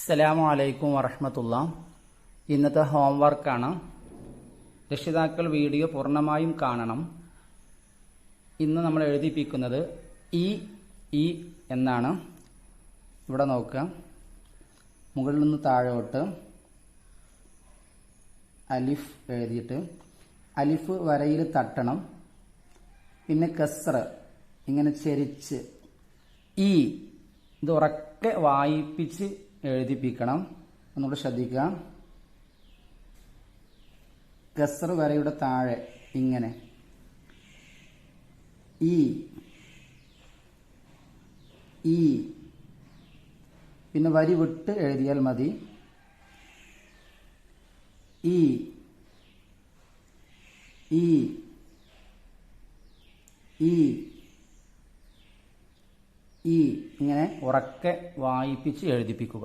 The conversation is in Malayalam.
അസ്സലാമു അലൈക്കും വറഹ്മത്തുള്ളാഹി. ഇന്നത്തെ ഹോംവർക്കാണ്. രക്ഷിതാക്കൾ വീഡിയോ പൂർണ്ണമായും കാണണം. ഇന്ന് നമ്മൾ എഴുതിപ്പിക്കുന്നത് ഇ എന്നാണ്. ഇവിടെ നോക്കുക, മുകളിൽ നിന്ന് താഴോട്ട് അലിഫ് എഴുതിയിട്ട് അലിഫ് വരയിൽ തട്ടണം. പിന്നെ കസ്റ ഇങ്ങനെ ചെരിച്ച് ഇത് ഉറക്കെ വായിപ്പിച്ച് എഴുതിപ്പിക്കണം. ഒന്നുകൂടെ ശ്രദ്ധിക്കുക. കസ്റ വരയുടെ താഴെ ഇങ്ങനെ ഈ പിന്നെ വരി വിട്ട് എഴുതിയാൽ മതി. ഈ ഇങ്ങനെ ഉറക്കെ വായിപ്പിച്ച് എഴുതിപ്പിക്കുക.